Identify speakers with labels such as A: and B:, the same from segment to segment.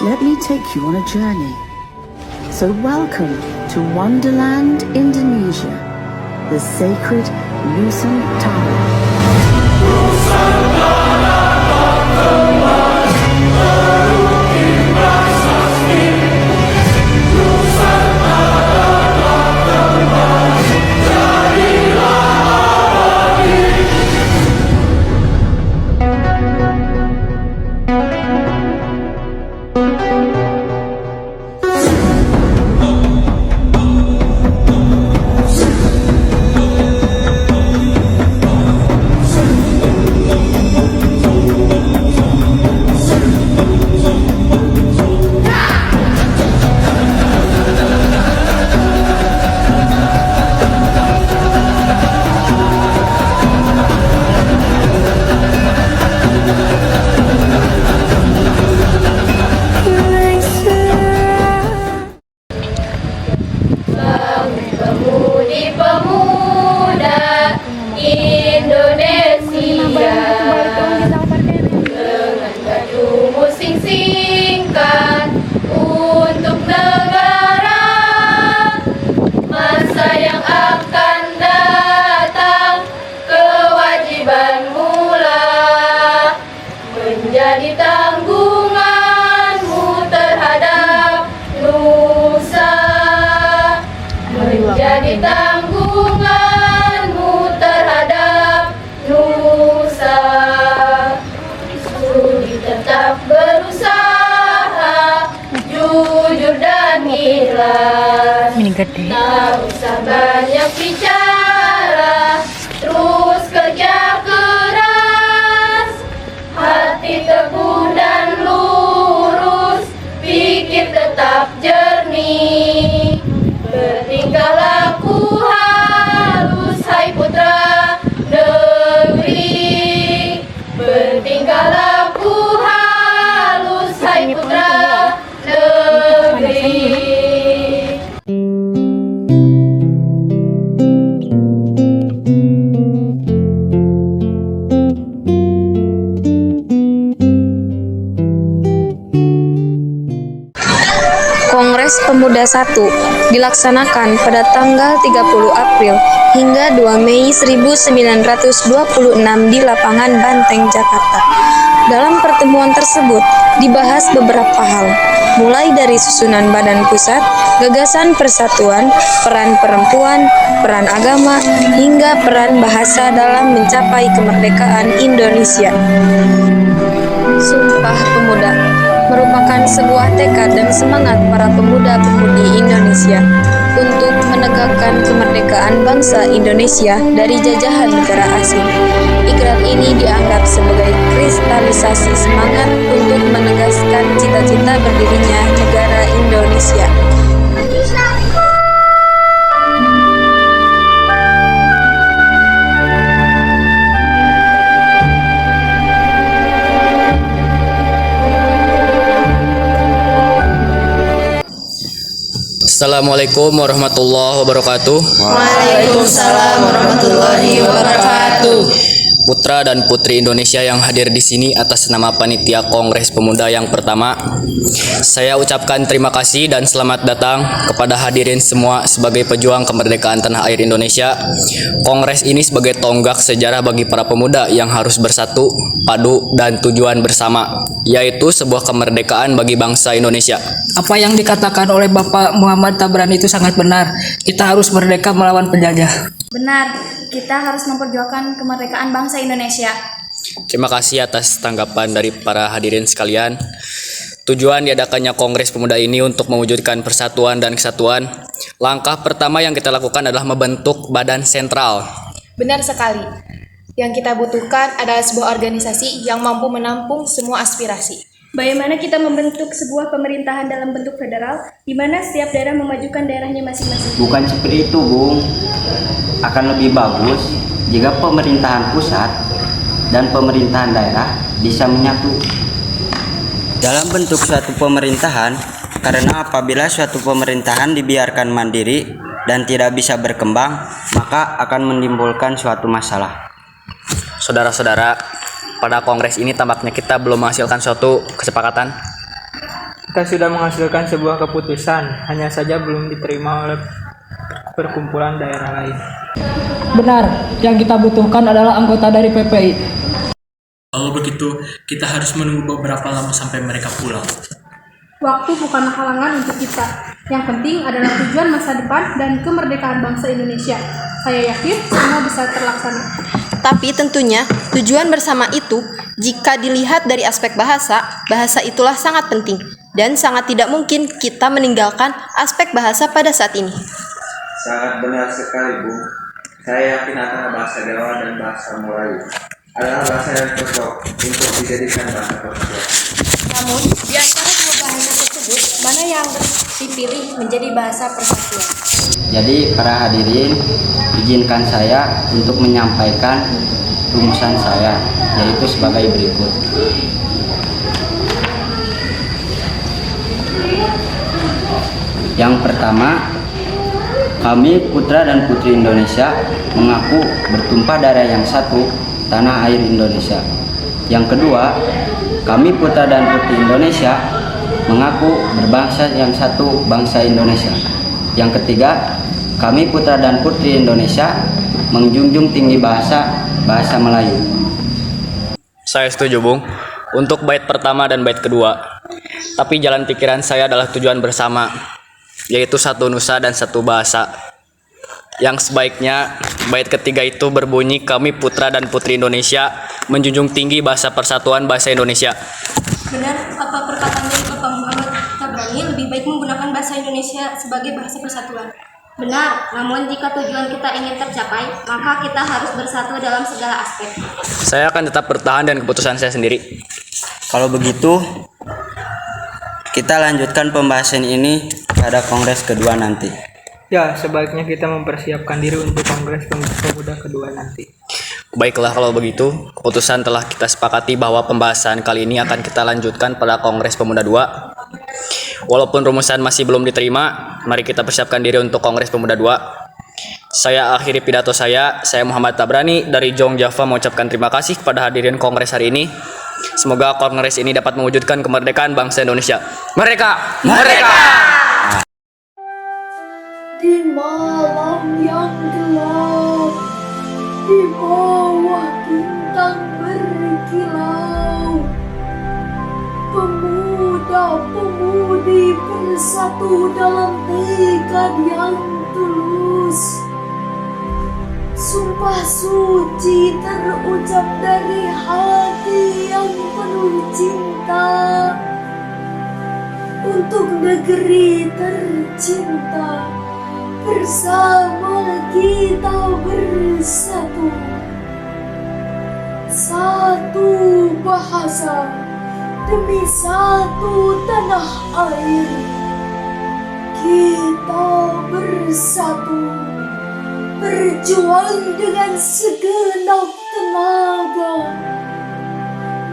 A: let me take you on a journey. So welcome to Wonderland, Indonesia, the sacred Nusantara.
B: Pemuda Indonesia dengan baju sing-singkan untuk negara, masa yang akan datang kewajiban mula menjadi tanggunganmu terhadap nusa, menjadi tanggunganmu terhadap nusa. Sudi tetap berusaha, jujur dan ikhlas. Tak usah banyak bicara, terus kerja keras. Hati teguh dan lurus, pikir tetap jernih. Bertingkah laku halus, hai putra negeri. Bertingkah laku halus, hai putra negeri.
C: Kongres Pemuda 1 dilaksanakan pada tanggal 30 April hingga 2 Mei 1926 di lapangan Banteng, Jakarta. Dalam pertemuan tersebut dibahas beberapa hal, mulai dari susunan badan pusat, gagasan persatuan, peran perempuan, peran agama, hingga peran bahasa dalam mencapai kemerdekaan Indonesia. Sumpah Pemuda merupakan sebuah tekad dan semangat para pemuda-pemudi Indonesia untuk menegakkan kemerdekaan bangsa Indonesia dari jajahan negara asing. Ikrar ini dianggap sebagai kristalisasi semangat untuk menegaskan cita-cita berdirinya negara Indonesia.
D: Assalamualaikum warahmatullahi wabarakatuh.
B: Waalaikumsalam warahmatullahi wabarakatuh.
D: Putra dan putri Indonesia yang hadir di sini atas nama panitia Kongres Pemuda yang pertama, saya ucapkan terima kasih dan selamat datang kepada hadirin semua sebagai pejuang kemerdekaan tanah air Indonesia. Kongres ini sebagai tonggak sejarah bagi para pemuda yang harus bersatu, padu, dan tujuan bersama, yaitu sebuah kemerdekaan bagi bangsa Indonesia.
E: Apa yang dikatakan oleh Bapak Muhammad Tabrani itu sangat benar. Kita harus merdeka melawan penjajah.
F: Benar, kita harus memperjuangkan kemerdekaan bangsa Indonesia.
D: Terima kasih atas tanggapan dari para hadirin sekalian. Tujuan diadakannya Kongres Pemuda ini untuk mewujudkan persatuan dan kesatuan. Langkah pertama yang kita lakukan adalah membentuk badan sentral.
G: Benar sekali. Yang kita butuhkan adalah sebuah organisasi yang mampu menampung semua aspirasi.
F: Bagaimana kita membentuk sebuah pemerintahan dalam bentuk federal, di mana setiap daerah memajukan daerahnya masing-masing?
H: Bukan seperti itu, Bung. Akan lebih bagus jika pemerintahan pusat dan pemerintahan daerah bisa menyatu dalam bentuk suatu pemerintahan, karena apabila suatu pemerintahan dibiarkan mandiri dan tidak bisa berkembang, maka akan menimbulkan suatu masalah.
D: Saudara-saudara, pada kongres ini tampaknya kita belum menghasilkan suatu kesepakatan.
E: Kita sudah menghasilkan sebuah keputusan, hanya saja belum diterima oleh perkumpulan daerah lain.
I: Benar, yang kita butuhkan adalah anggota dari PPI.
J: Kalau begitu, kita harus menunggu beberapa lama sampai mereka pulang.
F: Waktu bukanlah halangan untuk kita. Yang penting adalah tujuan masa depan dan kemerdekaan bangsa Indonesia. Saya yakin semua bisa terlaksana.
G: Tapi tentunya tujuan bersama itu, jika dilihat dari aspek bahasa, bahasa itulah sangat penting. Dan sangat tidak mungkin kita meninggalkan aspek bahasa pada saat ini.
K: Sangat benar sekali, Bu. Saya yakin antara bahasa Jawa dan bahasa Melayu adalah bahasa yang cocok untuk dijadikan bahasa persatuan.
B: Namun, di antara dua bahasa tersebut, mana yang dipilih menjadi bahasa persatuan?
H: Jadi para hadirin, izinkan saya untuk menyampaikan rumusan saya, yaitu sebagai berikut. Yang pertama, kami putra dan putri Indonesia mengaku bertumpah darah yang satu, tanah air Indonesia. Yang kedua, kami putra dan putri Indonesia mengaku berbangsa yang satu, bangsa Indonesia. Yang ketiga, kami putra dan putri Indonesia menjunjung tinggi bahasa Melayu.
D: Saya setuju, Bung, untuk bait pertama dan bait kedua. Tapi jalan pikiran saya adalah tujuan bersama, yaitu satu nusa dan satu bahasa. Yang sebaiknya bait ketiga itu berbunyi kami putra dan putri Indonesia menjunjung tinggi bahasa persatuan bahasa Indonesia.
F: Benar, apa perkataan dari Bapak Muhammad Tabrani lebih baik menggunakan bahasa Indonesia sebagai bahasa persatuan?
B: Benar, namun jika tujuan kita ingin tercapai, maka kita harus bersatu dalam segala aspek.
D: Saya akan tetap bertahan dengan keputusan saya sendiri.
H: Kalau begitu, kita lanjutkan pembahasan ini pada kongres kedua nanti.
E: Ya, sebaiknya kita mempersiapkan diri untuk kongres pemuda kedua nanti.
D: Baiklah kalau begitu, keputusan telah kita sepakati bahwa pembahasan kali ini akan kita lanjutkan pada Kongres Pemuda 2. Walaupun rumusan masih belum diterima, mari kita persiapkan diri untuk Kongres Pemuda 2. Saya akhiri pidato saya Muhammad Tabrani dari Jong Java mengucapkan terima kasih kepada hadirin Kongres hari ini. Semoga Kongres ini dapat mewujudkan kemerdekaan bangsa Indonesia. Merdeka! Merdeka!
L: Di malam yang gelap, di bawah bintang berkilau, pemuda-pemudi bersatu dalam tekad yang tulus. Sumpah suci terucap dari hati yang penuh cinta untuk negeri tercinta. Bersama kita bersatu, satu bahasa demi satu tanah air. Kita bersatu, berjuang dengan segenap tenaga.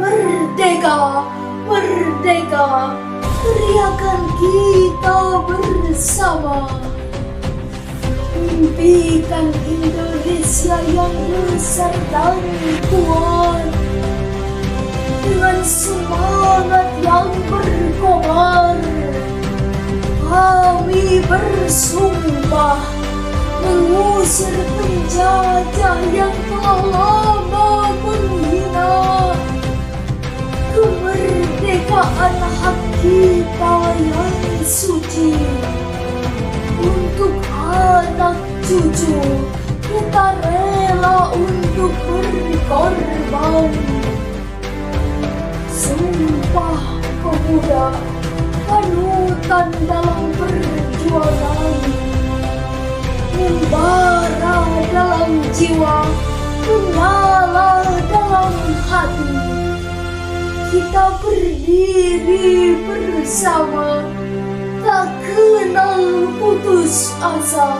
L: Merdeka, merdeka, teriakan kita bersama. Impikan Indonesia yang besar dan kuat, dengan semangat yang berkobar, kami bersumpah mengusir penjajah yang telah lama menghina. Kemerdekaan hak kita yang suci. Untuk anak cucu, kita rela untuk berkorban. Sumpah pemuda, panutan dalam perjuangan, membara dalam jiwa, menyala dalam hati. Kita berdiri bersama, tak kenal putus asa,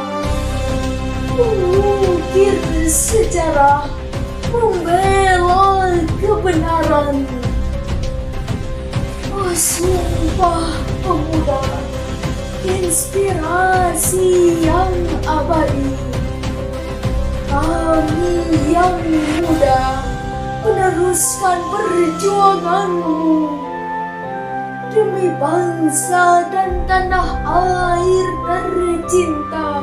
L: mengukir sejarah, membela kebenaran. Oh, sumpah pemuda, inspirasi yang abadi. Kami yang muda meneruskan perjuanganmu demi bangsa dan tanah air tercinta.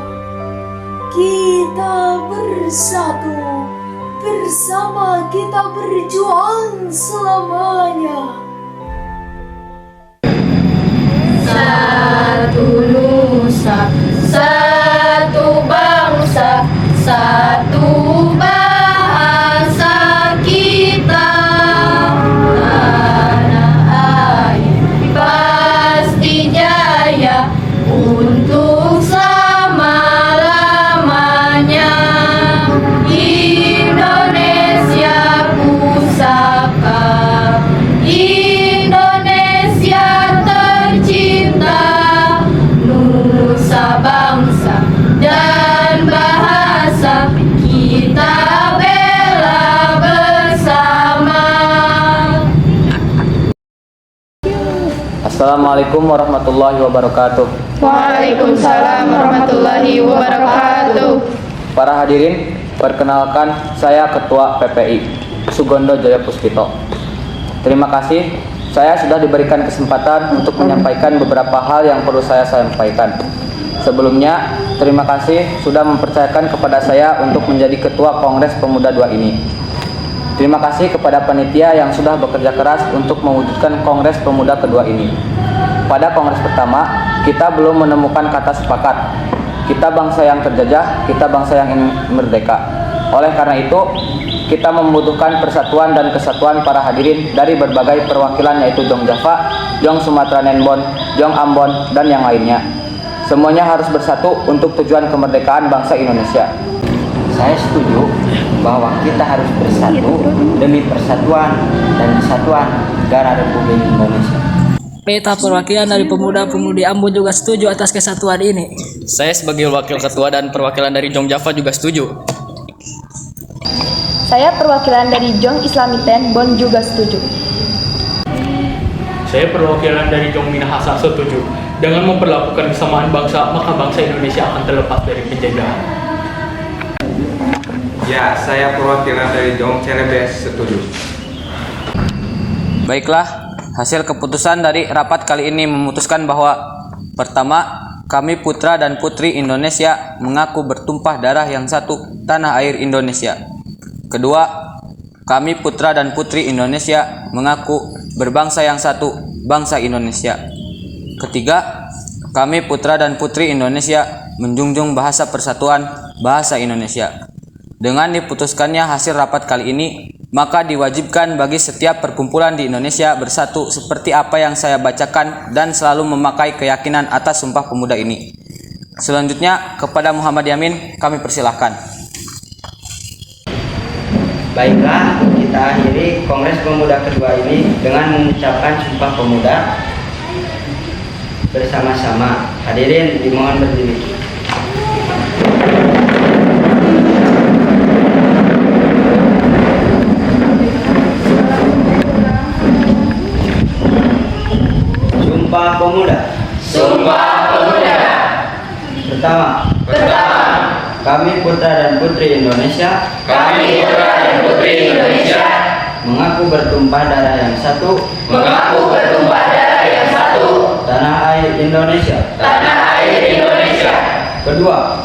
L: Kita bersatu, bersama kita berjuang selamanya.
B: Satu nusa, satu bangsa, satu bahasa kita. Tanah air pasti jaya untuk selama-lamanya. Indonesia pusaka, Indonesia tercinta, nusa bangsa dan bahasa kita bela bersama.
D: Assalamualaikum warahmatullahi wabarakatuh.
B: Waalaikumsalam warahmatullahi wabarakatuh.
D: Para hadirin, perkenalkan saya Ketua PPI Sugondo Jaya Puspito. Terima kasih, saya sudah diberikan kesempatan untuk menyampaikan beberapa hal yang perlu saya sampaikan. Sebelumnya, terima kasih sudah mempercayakan kepada saya untuk menjadi Ketua Kongres Pemuda II ini. Terima kasih kepada panitia yang sudah bekerja keras untuk mewujudkan Kongres Pemuda kedua ini. Pada Kongres pertama, kita belum menemukan kata sepakat. Kita bangsa yang terjajah, kita bangsa yang ingin merdeka. Oleh karena itu, kita membutuhkan persatuan dan kesatuan para hadirin dari berbagai perwakilan yaitu Jong Java, Jong Sumatera Nenbon, Jong Ambon, dan yang lainnya. Semuanya harus bersatu untuk tujuan kemerdekaan bangsa Indonesia.
H: Saya setuju bahwa kita harus bersatu demi persatuan dan kesatuan negara Republik Indonesia.
E: Peta perwakilan dari pemuda-pemudi Ambon juga setuju atas kesatuan ini.
D: Saya sebagai wakil ketua dan perwakilan dari Jong Java juga setuju.
G: Saya perwakilan dari Jong Islamiten Bon juga setuju.
J: Saya perwakilan dari Jong Minahasa setuju. Dengan memperlakukan kesamaan bangsa, maka bangsa Indonesia akan terlepas dari penjajahan.
K: Ya, saya perwakilan dari Jong Celebes setuju.
D: Baiklah, hasil keputusan dari rapat kali ini memutuskan bahwa pertama, kami putra dan putri Indonesia mengaku bertumpah darah yang satu, tanah air Indonesia. Kedua, kami putra dan putri Indonesia mengaku berbangsa yang satu, bangsa Indonesia. Ketiga, kami putra dan putri Indonesia menjunjung bahasa persatuan, bahasa Indonesia. Dengan diputuskannya hasil rapat kali ini, maka diwajibkan bagi setiap perkumpulan di Indonesia bersatu seperti apa yang saya bacakan dan selalu memakai keyakinan atas Sumpah Pemuda ini. Selanjutnya, kepada Muhammad Yamin, kami persilahkan.
H: Baiklah, kita akhiri Kongres Pemuda kedua ini dengan mengucapkan Sumpah Pemuda bersama-sama. Hadirin dimohon berdiri. Sumpah Pemuda.
B: Sumpah Pemuda.
H: Pertama, kami putra dan putri Indonesia.
B: Kami putra dan putri Indonesia
H: Mengaku bertumpah darah yang satu.
B: mengaku bertumpah darah yang satu,
H: Tanah air Indonesia.
B: tanah air Indonesia.
H: Kedua,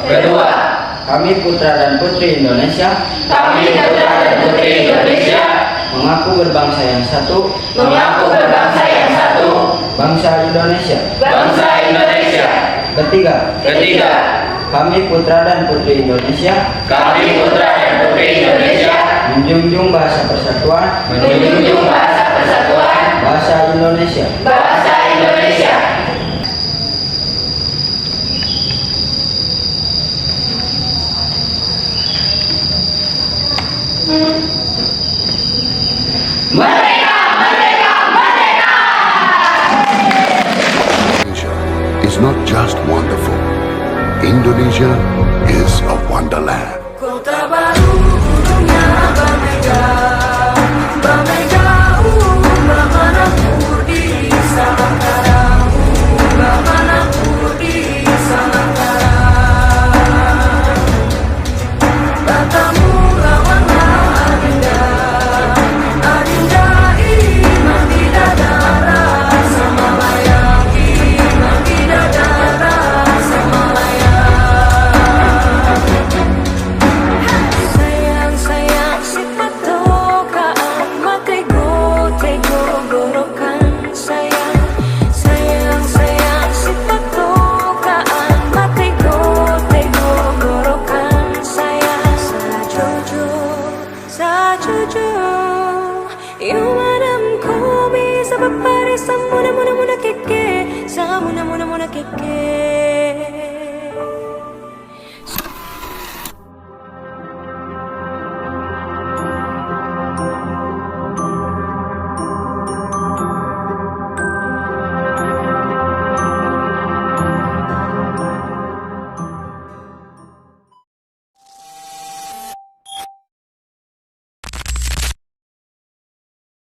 H: kami putra dan putri Indonesia.
B: Kami putra dan putri Indonesia
H: Mengaku berbangsa yang satu.
B: mengaku berbangsa yang satu,
H: Bangsa Indonesia.
B: bangsa Indonesia.
H: Ketiga, kami putra dan putri Indonesia.
B: Kami putra dan putri Indonesia
H: Menjunjung bahasa persatuan.
B: menjunjung bahasa persatuan,
H: Bahasa Indonesia.
B: bahasa Indonesia. Merdeka, merdeka, merdeka.
M: Indonesia is not just wonderful. Indonesia is a wonderland.
L: Kota baru gunungnya Bamega, Bamega mana di Samangkara, mana di Samangkara. Batamu lawanlah Adinda, Adinda iman bidadara sama mona mona keke